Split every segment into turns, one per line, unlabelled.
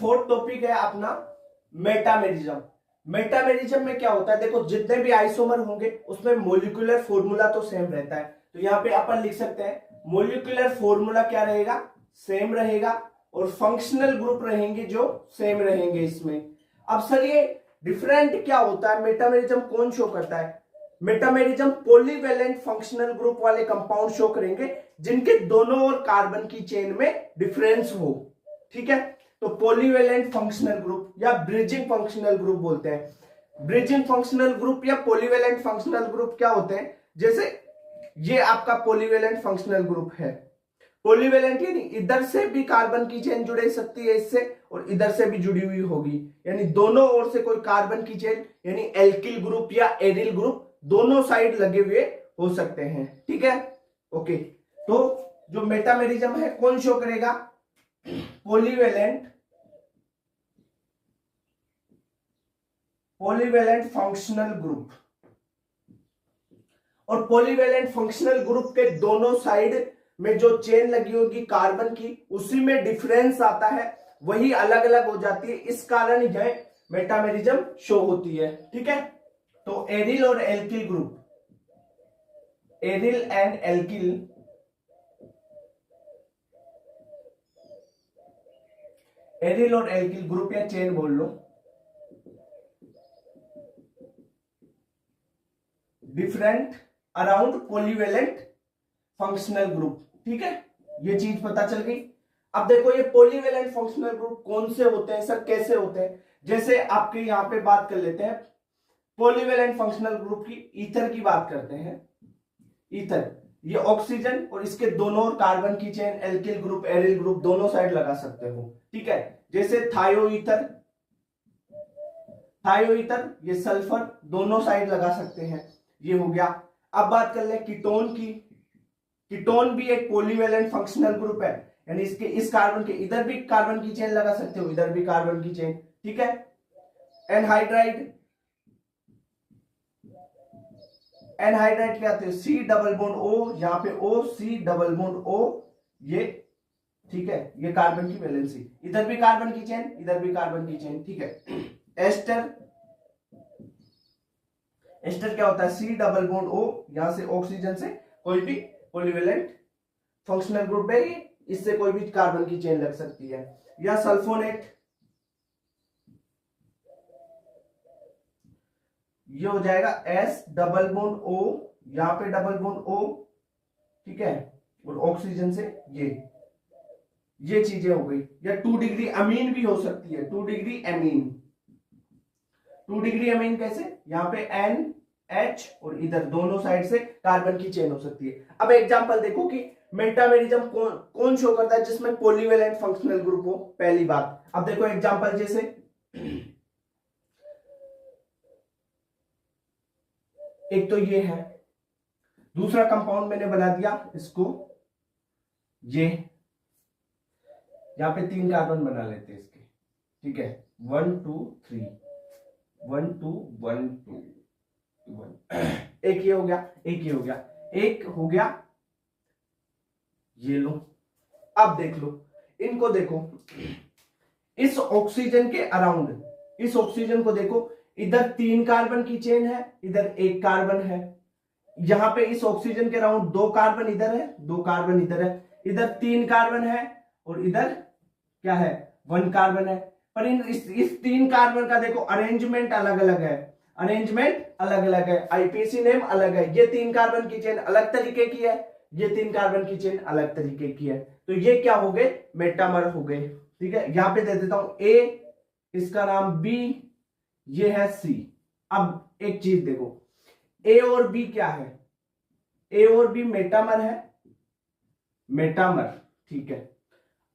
Fourth topic है अपना metamerism. Metamerism में क्या होता है, देखो जितने भी आइसोमर होंगे उसमें मोलिकुलर फॉर्मूला तो सेम रहता है, तो यहाँ पे अपन लिख सकते हैं मोलिकुलर फॉर्मूला क्या रहेगा, सेम रहेगा, और फंक्शनल ग्रुप रहेंगे जो सेम रहेंगे इसमें। अब सर ये डिफरेंट क्या होता है, मेटामेरिज्म कौन शो करता है, मेटामेरिज्म पॉलीवैलेंट फंक्शनल ग्रुप वाले कंपाउंड शो करेंगे जिनके दोनों ओर कार्बन की चेन में डिफरेंस हो, ठीक है। तो पॉलीवैलेंट फंक्शनल ग्रुप या ब्रिजिंग फंक्शनल ग्रुप बोलते हैं। ब्रिजिंग फंक्शनल ग्रुप या पॉलीवैलेंट फंक्शनल ग्रुप क्या होते हैं, जैसे ये आपका पॉलीवैलेंट फंक्शनल ग्रुप है। पॉलीवैलेंट यानी इधर से भी कार्बन की चेन जुड़ सकती है इससे, और इधर से भी जुड़ी हुई होगी, यानी दोनों ओर से कोई कार्बन की चेन यानी एल्किल ग्रुप या एरिल ग्रुप दोनों साइड लगे हुए हो सकते हैं, ठीक है। ओके, तो जो मेटामेरिज्म है कौन शो करेगा, पॉलीवैलेंट फंक्शनल ग्रुप। और पॉलीवैलेंट फंक्शनल ग्रुप के दोनों साइड में जो चेन लगी होगी कार्बन की, उसी में डिफरेंस आता है, वही अलग अलग हो जाती है, इस कारण यह मेटामेरिज्म शो होती है, ठीक है। तो एरिल और alkyl group, aryl and alkyl, aryl और एल्किल ग्रुप या चेन बोल लो, different around polyvalent functional group, ठीक है, ये चीज पता चल गई। अब देखो ये पॉलीवैलेंट फंक्शनल ग्रुप कौन से होते हैं सर, कैसे होते हैं, जैसे आपके यहां पे बात कर लेते हैं पॉलीवैलेंट फंक्शनल ग्रुप की, ईथर की बात करते हैं। ईथर ये ऑक्सीजन और इसके दोनों कार्बन की chain alkyl group aryl group दोनों साइड लगा सकते हो, ठीक है। जैसे थायो ईथर, थायो ईथर ये सल्फर दोनों साइड लगा सकते हैं, ये हो गया। अब बात कर ले कीटोन की, कीटोन भी एक पॉलीवैलेंट फंक्शनल ग्रुप है, यानी इसके इस कार्बन के इधर भी कार्बन की चेन लगा सकते हो, इधर भी कार्बन की चेन, ठीक है। एनहाइड्राइड, एनहाइड्राइड क्या आते हैं, सी डबल बॉन्ड ओ, यहां पे ओ सी डबल बॉन्ड ओ, ये ठीक है, ये कार्बन की वैलेंसी, इधर भी कार्बन की चेन इधर भी कार्बन की चेन, ठीक है। एस्टर, एस्टर क्या होता है, सी डबल बॉन्ड ओ, यहां से ऑक्सीजन से कोई भी पॉलीवैलेंट फंक्शनल ग्रुप है, इससे कोई भी कार्बन की चेन लग सकती है। या सल्फोनेट, ये हो जाएगा एस डबल बॉन्ड ओ, यहां पे डबल बॉन्ड ओ, ठीक है, और ऑक्सीजन से ये चीजें हो गई। या 2 डिग्री अमीन भी हो सकती है, 2 डिग्री अमीन, 2 डिग्री अमीन कैसे, यहां पे एन एच और इधर दोनों साइड से कार्बन की चेन हो सकती है। अब एग्जांपल देखो कि मेटामेरिज्म कौन शो करता है जिसमें पॉलीवैलेंट फंक्शनल ग्रुप हो, पहली बात। अब देखो एग्जांपल, जैसे एक तो ये है, दूसरा कंपाउंड मैंने बना दिया इसको, ये यहां पे 3 कार्बन बना लेते हैं इसके, ठीक है, 1 2 3, 1 2 1 2 1, एक ये हो गया, एक ये हो गया, एक हो गया, ये लो। अब देख लो इनको, देखो इस ऑक्सीजन के अराउंड, इस ऑक्सीजन को देखो, इधर 3 कार्बन की चेन है, इधर 1 कार्बन है, यहां पे इस ऑक्सीजन के अराउंड 2 कार्बन इधर है, 2 कार्बन इधर है, इधर 3 कार्बन है, और इधर क्या है, 1 कार्बन है। पर इस 3 कार्बन का देखो अरेंजमेंट अलग अलग है, अरेंजमेंट अलग अलग है, आईपीसी नेम अलग है, ये 3 कार्बन की चेन अलग तरीके की है, ये 3 कार्बन की चेन अलग तरीके की है, तो ये क्या हो गए, मेटामर हो गए, ठीक है। यहां पे दे देता हूं ए, इसका नाम बी, ये है सी। अब एक चीज देखो, ए और बी क्या है, ए और बी मेटामर है, मेटामर, ठीक है।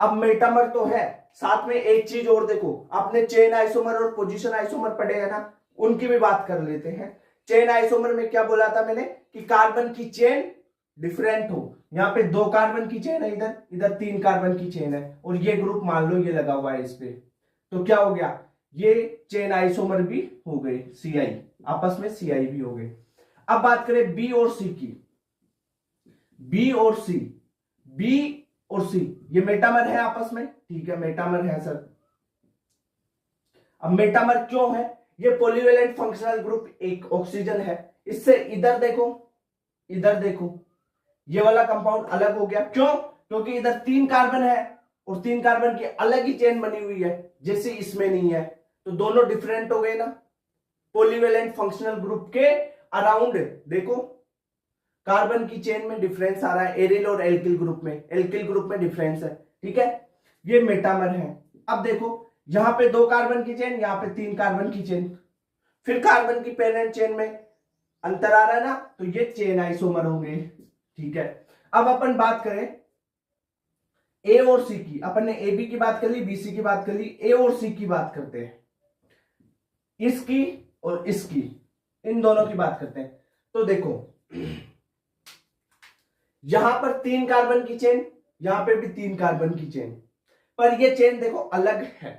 अब मेटामर तो है, साथ में एक चीज और देखो, आपने चेन आइसोमर और पोजीशन आइसोमर पढ़े है ना, उनकी भी बात कर लेते हैं। चेन आइसोमर में क्या बोला था मैंने कि कार्बन की चेन डिफरेंट हो, यहां पे 2 कार्बन की चेन है, इधर इधर 3 कार्बन की चेन है, और ये ग्रुप मान लो ये लगा हुआ है इस पे, तो क्या हो गया, ये चेन आइसोमर भी हो गए, सीआई, आपस में सीआई भी हो गए। अब बात करें बी और सी की, बी और सी, बी और सी ये मेटामर है आपस में, ठीक है, मेटामर है सर। अब मेटामर क्यों है? ये पॉलीवेलेंट फंक्शनल ग्रुप एक ऑक्सीजन है, इससे इधर देखो, इधर देखो, ये वाला कंपाउंड अलग हो गया। क्यों? क्योंकि इधर 3 कार्बन है और 3 कार्बन की अलग ही चेन बनी हुई है, जैसे इसमें नहीं है, तो दोनों डिफरेंट हो गए ना। पॉलीवेलेंट फंक्शनल ग्रुप के अराउंड देखो कार्बन की चेन में डिफरेंस आ रहा है, एरिल और एल्किल ग्रुप में, एल्किल ग्रुप में डिफरेंस है, ठीक है। ये मेटामर है। अब देखो यहां पे 2 कार्बन की चेन, यहां पे 3 कार्बन की चेन, फिर कार्बन की पेरेंट चेन में अंतर आ रहा है ना, तो ये चेन आइसोमर होंगे, ठीक है। अब अपन बात करें ए और सी की, अपन ने ए बी की बात कर ली, बी सी की बात कर ली, ए और सी की बात करते हैं, इसकी और इसकी, इन दोनों की बात करते हैं। तो देखो यहां पर 3 कार्बन की चेन, यहां पे भी 3 कार्बन की चेन, पर ये चेन देखो अलग है,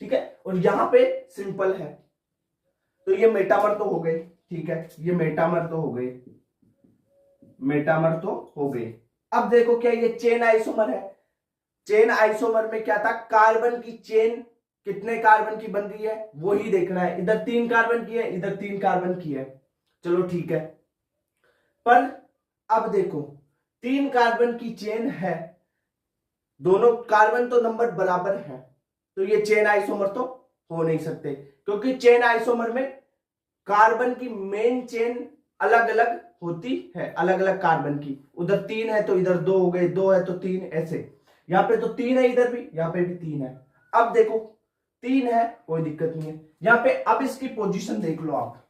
ठीक है, और यहां पे सिंपल है, तो ये मेटामर तो हो गए, ठीक है, ये मेटामर तो हो गए, मेटामर तो हो गए। अब देखो क्या ये चेन आइसोमर है? चेन आइसोमर में क्या था, कार्बन की चेन कितने कार्बन की बन रही है वो ही देखना है, इधर 3 कार्बन की है, इधर 3 कार्बन की है, चलो ठीक है। पर अब देखो 3 कार्बन की चेन है, दोनों कार्बन तो नंबर बराबर है, तो ये चेन आइसोमर तो हो नहीं सकते, क्योंकि चेन आइसोमर में कार्बन की मेन चेन अलग अलग होती है, अलग अलग कार्बन की, उधर 3 है तो इधर 2 हो गए, 2 है तो 3, ऐसे। यहां पे तो 3 है, इधर भी, यहां पे भी 3 है। अब देखो 3 है, कोई दिक्कत नहीं है यहां पे। अब इसकी पोजीशन देख लो आप,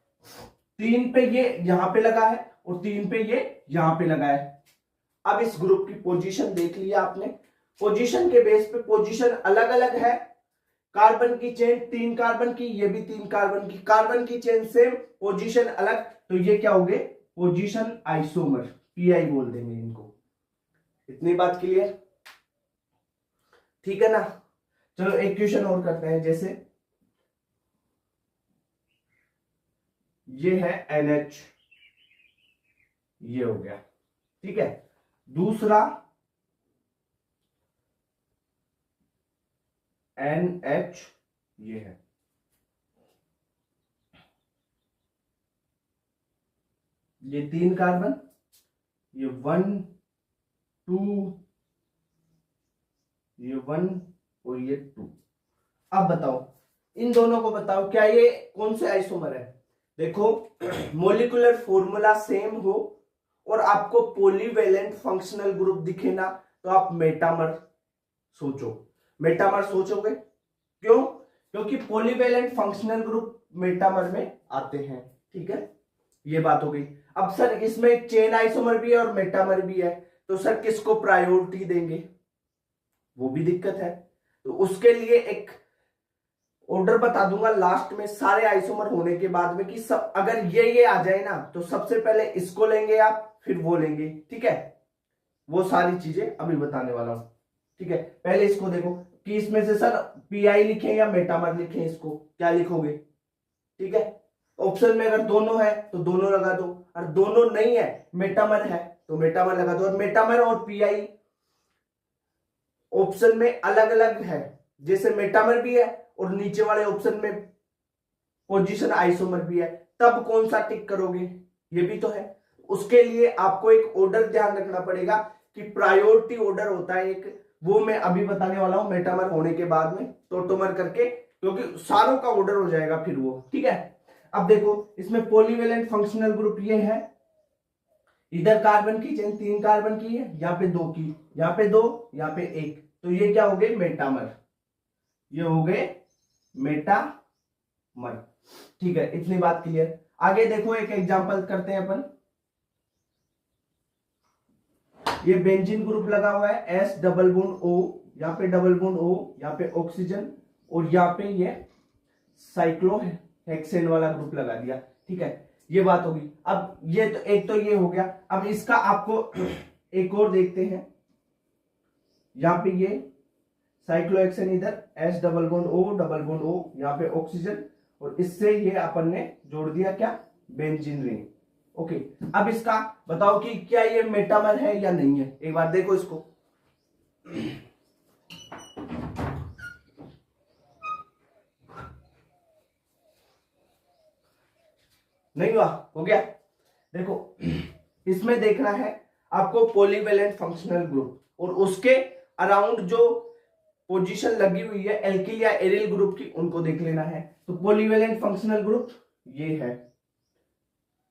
3 पे ये यहां पे लगा है और 3 पे ये यहां पे लगा है। अब इस ग्रुप की पोजीशन देख लिया आपने, पोजीशन के बेस पे पोजीशन अलग अलग है, कार्बन की चेन 3 कार्बन की, ये भी 3 कार्बन की, कार्बन की चेन सेम, पोजीशन अलग, तो ये क्या हो गए, पोजीशन आइसोमर, पीआई बोल देंगे इनको। इतनी बात क्लियर, ठीक है ना। चलो एक क्वेश्चन और करते हैं, जैसे ये है NH, ये हो गया, ठीक है। दूसरा NH, ये है, ये 3 कार्बन, ये 1 2, ये 1 और ये 2। अब बताओ इन दोनों को, बताओ क्या ये कौन से आइसोमर है? देखो मोलिकुलर फॉर्मूला सेम हो और आपको पॉलीवेलेंट फंक्शनल ग्रुप दिखे ना, तो आप मेटामर सोचो, मेटामर सोचोगे। क्यों? क्योंकि पॉलीवेलेंट फंक्शनल ग्रुप मेटामर में आते हैं, ठीक है, ये बात हो गई। अब सर इसमें चेन आइसोमर भी है और मेटामर भी है, तो सर किसको प्रायोरिटी देंगे, वो भी दिक्कत है। तो उसके लिए एक ऑर्डर बता दूंगा लास्ट में, सारे आइसोमर होने के बाद में, कि सब अगर ये आ जाए ना, तो सबसे पहले इसको लेंगे आप, फिर वो लेंगे, ठीक है। वो सारी चीजें अभी बताने वाला हूं, ठीक है। पहले इसको देखो कि इसमें से सर पीआई लिखें या मेटामर लिखें, इसको क्या लिखोगे, ठीक है। ऑप्शन में अगर दोनों है तो दोनों लगा दो, और दोनों नहीं है, मेटामर है तो मेटामर लगा दो। और मेटामर और पीआई ऑप्शन में अलग अलग है, जैसे मेटामर भी है और नीचे वाले ऑप्शन में पोजीशन आइसोमर भी है, तब कौन सा टिक करोगे, ये भी तो है। उसके लिए आपको एक ऑर्डर ध्यान रखना पड़ेगा, कि प्रायोरिटी ऑर्डर होता है एक, वो मैं अभी बताने वाला हूं मेटामर होने के बाद में, टोटोमर करके, क्योंकि सारों का ऑर्डर हो जाएगा फिर वो, ठीक है। अब देखो इसमें पॉलीवेलेंट फंक्शनल ग्रुप ये है, इधर कार्बन की चेन 3 कार्बन की है, यहाँ पे 2 की, यहाँ पे 2, यहाँ पे 1, तो ये क्या हो गए, मेटामर, ये हो गए मेटामर, ठीक है। इतनी बात क्लियर। आगे देखो एक एग्जांपल करते हैं अपन, ये बेंजीन ग्रुप लगा हुआ है, S डबल बॉन्ड O, यहाँ पे डबल बॉन्ड O, यहाँ पे ऑक्सीजन, और यहाँ पे ये साइक्लोहेक्सेन वाला ग्रुप लगा दिया, ठीक है, ये बात होगी। अब ये तो एक तो ये हो गया, अब इसका आपको एक और देखते हैं, यहाँ पे ये साइक्लोहेक्सेन इधर, S double bond O double bond O, यहाँ पे ऑक्सीजन, और इससे ये अपन ने जोड़ दिया क्या, बेंजीन रिंग, ओके। अब इसका बताओ कि क्या ये मेटामर है या नहीं है, एक बार देखो इसको। नहीं हुआ? हो गया? देखो इसमें देखना है आपको पॉलीवेलेंट फंक्शनल ग्रुप, और उसके अराउंड जो पोजीशन लगी हुई है एल्किल या एरिल ग्रुप की, उनको देख लेना है। तो पॉलीवेलेंट फंक्शनल ग्रुप ये है,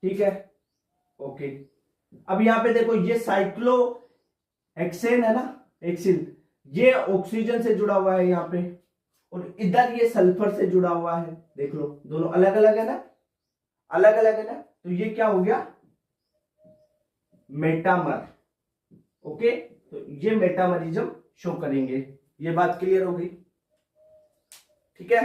ठीक है, ओके। अब यहां पे देखो ये साइक्लो हेक्सेन है ना, एक्सिल, ये ऑक्सीजन से जुड़ा हुआ है यहाँ पे, और इधर ये सल्फर से जुड़ा हुआ है। देख लो दोनों अलग अलग है ना, अलग अलग है ना, तो ये क्या हो गया? मेटामर। ओके, तो ये मेटामरिज्म शो करेंगे। ये बात क्लियर हो गई? ठीक है।